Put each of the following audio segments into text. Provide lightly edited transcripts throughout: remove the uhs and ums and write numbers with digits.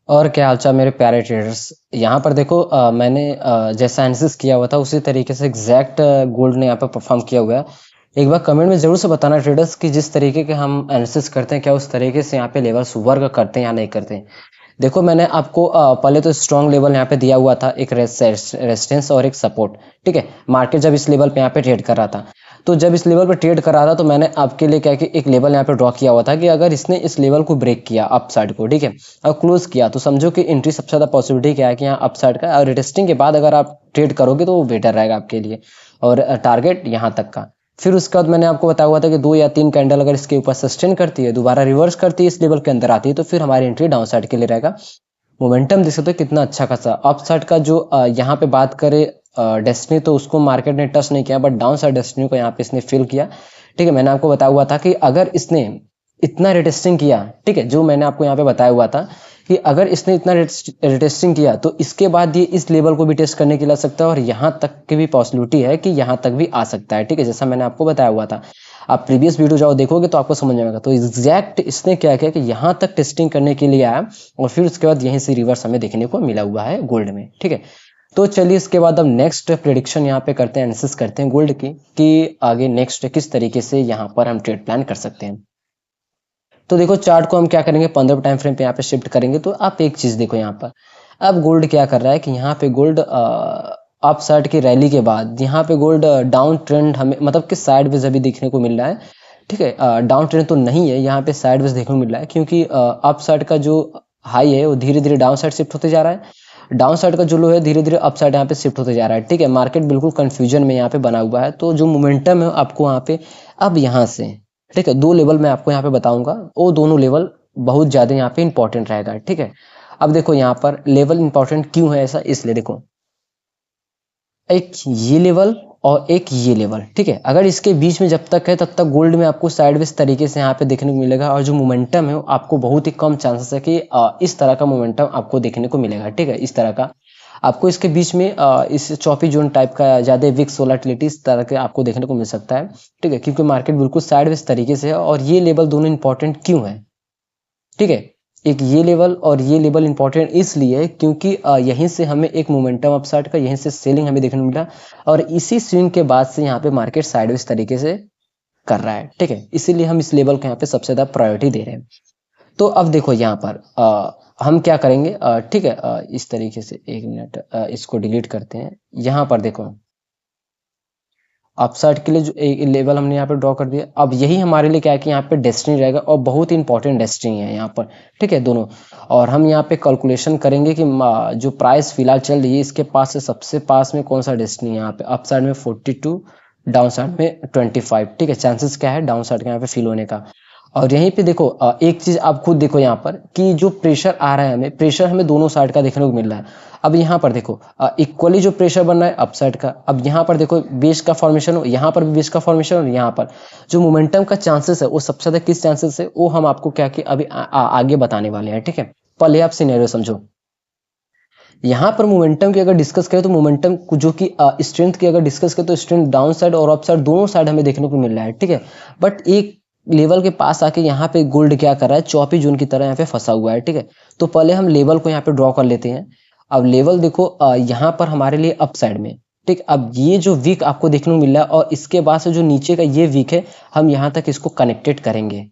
और क्या हालचाल मेरे प्यारे ट्रेडर्स। यहाँ पर देखो मैंने जैसा एनालिसिस किया हुआ था उसी तरीके से एग्जैक्ट गोल्ड ने यहाँ पर परफॉर्म किया हुआ है। एक बार कमेंट में जरूर से बताना ट्रेडर्स कि जिस तरीके के हम एनालिसिस करते हैं क्या उस तरीके से यहाँ पे लेवल्स वर्क करते हैं या नहीं करते हैं। देखो मैंने आपको पहले तो स्ट्रॉन्ग लेवल यहाँ पे दिया हुआ था, एक रेजिस्टेंस और एक सपोर्ट। ठीक है, मार्केट जब इस लेवल पे यहाँ पे ट्रेड कर रहा था, तो जब इस लेवल पे ट्रेड कर रहा था तो मैंने आपके लिए क्या कि एक लेवल यहाँ पे ड्रॉ किया हुआ था कि अगर इसने इस लेवल को ब्रेक किया अप साइड को, ठीक है, और क्लोज किया तो समझो कि एंट्री सबसे ज्यादा पॉसिबिलिटी क्या है कि यहाँ अप साइड का, और रिटेस्टिंग के बाद अगर आप ट्रेड करोगे तो वो बेटर रहेगा आपके लिए। और टारगेट यहाँ तक का। फिर उसके बाद मैंने आपको बताया हुआ था कि 2 या 3 कैंडल अगर इसके ऊपर सस्टेन करती है, दोबारा रिवर्स करती है, इस लेवल के अंदर आती है, तो फिर हमारी एंट्री डाउन साइड के लिए रहेगा। मोमेंटम देख सकते हो कितना अच्छा खासा अप साइड का। जो यहाँ पे बात करें डेस्टिनी, तो उसको मार्केट ने टच नहीं किया, बट डाउन साइड डेस्टिनी को यहाँ पे इसने फिल किया। ठीक है, मैंने आपको बताया हुआ था कि अगर इसने इतना रिटेस्टिंग किया, ठीक है, जो मैंने आपको यहाँ पे बताया हुआ था कि अगर इसने इतना रिटेस्टिंग किया तो इसके बाद ये इस लेवल को भी टेस्ट करने के लिए आ सकता है, और यहाँ तक की भी पॉसिबिलिटी है कि यहाँ तक भी आ सकता है। ठीक है, जैसा मैंने आपको बताया हुआ था, आप प्रीवियस वीडियो जाओ देखोगे तो आपको समझ में आएगा। तो एग्जैक्ट इसने क्या किया कि यहाँ तक टेस्टिंग करने के लिए आया, और फिर उसके बाद यहीं से रिवर्स हमें देखने को मिला हुआ है गोल्ड में। ठीक है, तो चलिए इसके बाद अब नेक्स्ट प्रेडिक्शन यहाँ पे करते हैं, एनालिसिस करते हैं गोल्ड की कि आगे नेक्स्ट किस तरीके से यहाँ पर हम ट्रेड प्लान कर सकते हैं। तो देखो चार्ट को हम क्या करेंगे, 15 टाइम फ्रेम पे यहाँ पे शिफ्ट करेंगे। तो आप एक चीज देखो यहाँ पर, अब गोल्ड क्या कर रहा है कि यहाँ पे गोल्ड अप साइड की रैली के बाद यहाँ पे गोल्ड डाउन ट्रेंड हमें मतलब कि साइड वेज अभी देखने को मिल रहा है। ठीक है, डाउन ट्रेंड तो नहीं है, यहाँ पे साइड वेज देखने को मिल रहा है, क्योंकि अप साइड का जो हाई है वो धीरे धीरे डाउन साइड शिफ्ट होते जा रहा है, डाउन साइड का जो लो है धीरे धीरे अप साइड यहाँ पे शिफ्ट होते जा रहा है। ठीक है, मार्केट बिल्कुल कंफ्यूजन में यहाँ पे बना हुआ है। तो जो मोमेंटम है आपको यहाँ पे अब यहाँ से, ठीक है, 2 लेवल मैं आपको यहाँ पे बताऊंगा, वो दोनों लेवल बहुत ज्यादा यहाँ पे इंपॉर्टेंट रहेगा। ठीक है, अब देखो यहाँ पर लेवल इंपॉर्टेंट क्यों है ऐसा, इसलिए देखो एक ये लेवल और एक ये लेवल। ठीक है, अगर इसके बीच में जब तक है तब तक गोल्ड में आपको साइडवेज तरीके से यहाँ पे देखने को मिलेगा, और जो मोमेंटम है वो आपको बहुत ही कम चांसेस है कि इस तरह का मोमेंटम आपको देखने को मिलेगा। ठीक है, इस तरह का आपको इसके बीच में इस चॉपी जोन टाइप का ज्यादा विक्स वोलेटिलिटी इस तरह के आपको देखने को मिल सकता है। ठीक है, क्योंकि मार्केट बिल्कुल साइडवेज तरीके से है, और ये लेवल दोनों इंपॉर्टेंट क्यों है। ठीक है, एक ये लेवल और ये लेवल इंपॉर्टेंट इसलिए है क्योंकि यहीं से हमें एक मोमेंटम अपसाइड का, यहीं से सेलिंग हमें देखने को मिला, और इसी स्विंग के बाद से यहाँ पे मार्केट साइडवेज तरीके से कर रहा है। ठीक है, इसीलिए हम इस लेवल को यहाँ पे सबसे ज्यादा प्रायोरिटी दे रहे हैं। तो अब देखो यहाँ पर हम क्या करेंगे, ठीक है, इस तरीके से एक मिनट इसको डिलीट करते हैं। यहाँ पर देखो अपसाइड के लिए जो लेवल हमने यहाँ पे ड्रॉ कर दिया, अब यही हमारे लिए क्या है कि यहाँ पे डेस्टिनी रहेगा, और बहुत इंपॉर्टेंट डेस्टिनी है यहाँ पर। ठीक है, दोनों। और हम यहाँ पे कैलकुलेशन करेंगे कि जो प्राइस फिलहाल चल रही है इसके पास से सबसे पास में कौन सा डेस्टिनी है। यहाँ पे अप साइड में 42, डाउन साइड में 25। ठीक है, चांसेस क्या है डाउन साइड का यहाँ पे फिल होने का। और यहीं पे देखो एक चीज आप खुद देखो यहाँ पर कि जो प्रेशर आ रहा है, हमें प्रेशर हमें दोनों साइड का देखने को मिल रहा है। अब यहाँ पर देखो इक्वली जो प्रेशर बन रहा है अप साइड का। अब यहाँ पर देखो बेस का फॉर्मेशन हो, यहाँ पर भी बेस का फॉर्मेशन हो, यहाँ पर जो मोमेंटम का चांसेस है वो सबसे ज्यादा किस चांसेस है, वो हम आपको क्या कि अभी आगे बताने वाले हैं। ठीक है, पहले आप सिनेरियो समझो। यहाँ पर मोमेंटम की अगर डिस्कस करें तो मोमेंटम जो कि स्ट्रेंथ की अगर डिस्कस करें तो स्ट्रेंथ डाउन साइड और अप साइड दोनों साइड हमें देखने को मिल रहा है। ठीक है, बट एक लेवल के पास आके यहाँ पे गोल्ड क्या कर रहा है, चौपी जोन की तरह यहाँ पे फंसा हुआ है। ठीक है, तो पहले हम लेवल को यहाँ पे ड्रॉ कर लेते हैं। अब लेवल देखो यहाँ पर हमारे लिए अप साइड में। ठीक, अब ये जो वीक आपको देखने को मिल रहा है और इसके बाद से जो नीचे का ये वीक है, हम यहाँ तक इसको कनेक्टेड करेंगे।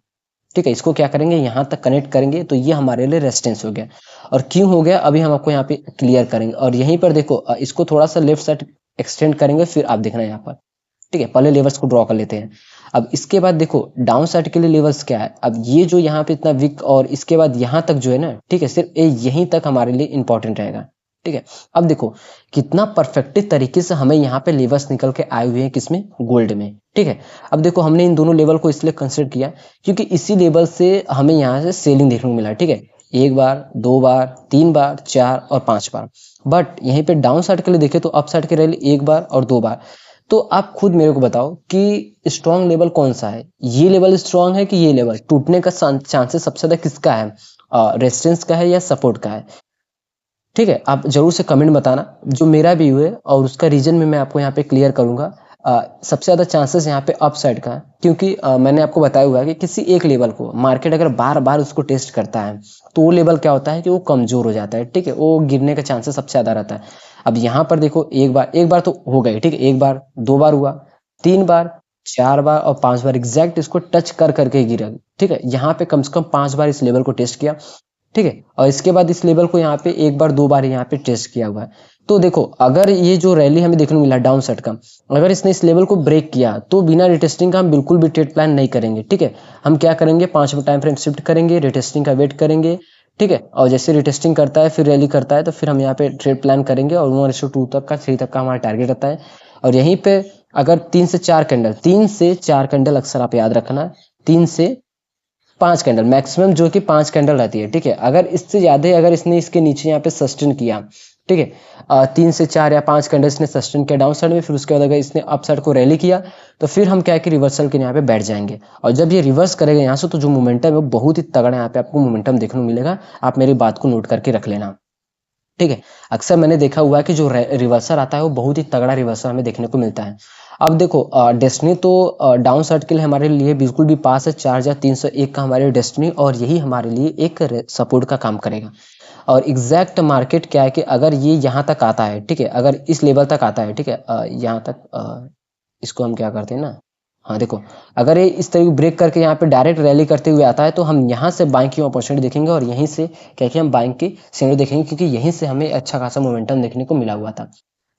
ठीक है, इसको क्या करेंगे यहाँ तक कनेक्ट करेंगे, तो ये हमारे लिए रेजिस्टेंस हो गया। और क्यों हो गया अभी हम आपको यहाँ पे क्लियर करेंगे। और यहीं पर देखो इसको थोड़ा सा लेफ्ट साइड एक्सटेंड करेंगे, फिर आप देखना यहाँ पर। ठीक है, पहले लेवल्स को ड्रॉ कर लेते हैं। अब इसके बाद देखो डाउन साइड के लिए लेवल्स क्या है। अब ये जो यहाँ पे इतना वीक और इसके बाद यहाँ तक जो है ना, ठीक है, सिर्फ यहीं तक हमारे लिए इंपॉर्टेंट रहेगा। ठीक है, अब देखो कितना परफेक्ट तरीके से हमें यहाँ पे लेवल्स निकल के आए हुए हैं, किसमें, गोल्ड में। ठीक है, अब देखो हमने इन दोनों लेवल को इसलिए कंसिडर किया क्योंकि इसी लेवल से हमें यहाँ से सेलिंग देखने को मिला। ठीक है, 1 बार, 2 बार, 3 बार, 4 और 5 बार। बट यहीं पे डाउन साइड के लिए देखे तो अप साइड के रैली 1 बार और 2 बार। तो आप खुद मेरे को बताओ कि स्ट्रॉन्ग लेवल कौन सा है, ये लेवल स्ट्रॉन्ग है कि ये लेवल टूटने का चांसेस सबसे ज्यादा किसका है, रेजिस्टेंस का है या सपोर्ट का है। ठीक है, आप जरूर से कमेंट बताना जो मेरा व्यू है, और उसका रीजन में मैं आपको यहाँ पे क्लियर करूंगा। सबसे ज़्यादा चांसेस यहाँ पे अपसाइड का है, क्योंकि मैंने आपको बताया हुआ है कि किसी एक लेवल को मार्केट अगर बार बार उसको टेस्ट करता है तो वो लेवल क्या होता है कि वो कमजोर हो जाता है, ठीक है, वो गिरने का चांसेस सबसे ज़्यादा रहता है। अब यहाँ पर देखो, एक बार तो हो गई, ठीक है, एक बार, दो बार हुआ, तीन बार, चार बार और पांच बार एग्जैक्ट इसको टच कर करके गिरा, ठीक है। यहाँ पे कम से कम पांच बार इस लेवल को टेस्ट किया, ठीक है, और इसके बाद इस लेवल को यहाँ पे एक बार दो बार यहाँ पे टेस्ट किया हुआ है। तो देखो, अगर ये जो रैली हमें देखने को मिला डाउन साइड का, अगर इसने इस लेवल को ब्रेक किया तो बिना रिटेस्टिंग का हम बिल्कुल भी ट्रेड प्लान नहीं करेंगे, ठीक है। हम क्या करेंगे, 5 टाइम फ्रेम शिफ्ट करेंगे, रिटेस्टिंग का वेट करेंगे, ठीक है, और जैसे रिटेस्टिंग करता है फिर रैली करता है तो फिर हम यहाँ पे ट्रेड प्लान करेंगे, और 1:2 तक का, 3 तक का हमारा टारगेट रहता है। और यहीं पे अगर 3 से 4 कैंडल अक्सर आप याद रखना, 3 से 5 कैंडल मैक्सिमम जो कि 5 कैंडल रहती है, ठीक है। अगर इससे ज्यादा अगर इसने इसके नीचे यहाँ पे सस्टेन किया, ठीक है, 3 से 4 या 5 कैंडल इसने सस्टेन किया डाउन साइड में, फिर उसके बाद अगर इसने अप साइड को रैली किया तो फिर हम क्या है कि रिवर्सल के यहाँ पे बैठ जाएंगे। और जब ये रिवर्स करेगा यहाँ से तो जो मोमेंटम है वो बहुत ही तगड़ा यहाँ पे आपको मोमेंटम देखने को मिलेगा। आप मेरी बात को नोट करके रख लेना, ठीक है। अक्सर मैंने देखा हुआ है कि जो रिवर्सर आता है वो बहुत ही तगड़ा रिवर्सर हमें देखने को मिलता है। अब देखो, डेस्टिनी तो डाउन साइड के लिए हमारे लिए बिल्कुल भी पास है, 4301 का हमारे डेस्टिनी, और यही हमारे लिए एक सपोर्ट का काम करेगा। और एग्जैक्ट मार्केट क्या है कि अगर ये यहाँ तक आता है, ठीक है, अगर इस लेवल तक आता है, ठीक है, यहाँ तक, इसको हम क्या करते हैं ना, हाँ देखो, अगर ये इस तरह ब्रेक करके यहाँ पे डायरेक्ट रैली करते हुए आता है तो हम यहाँ से बाइंग की अपॉर्चुनिटी देखेंगे, और यहीं से क्या कि हम बाइंग की सिग्नल देखेंगे, क्योंकि यहीं से हमें अच्छा खासा मोमेंटम देखने को मिला हुआ था।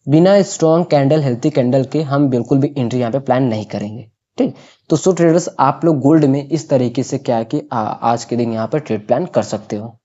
बिना स्ट्रॉन्ग कैंडल, हेल्थी कैंडल के हम बिल्कुल भी एंट्री यहाँ पे प्लान नहीं करेंगे, ठीक। तो सो ट्रेडर्स, आप लोग गोल्ड में इस तरीके से क्या है कि आज के दिन यहाँ पर ट्रेड प्लान कर सकते हो।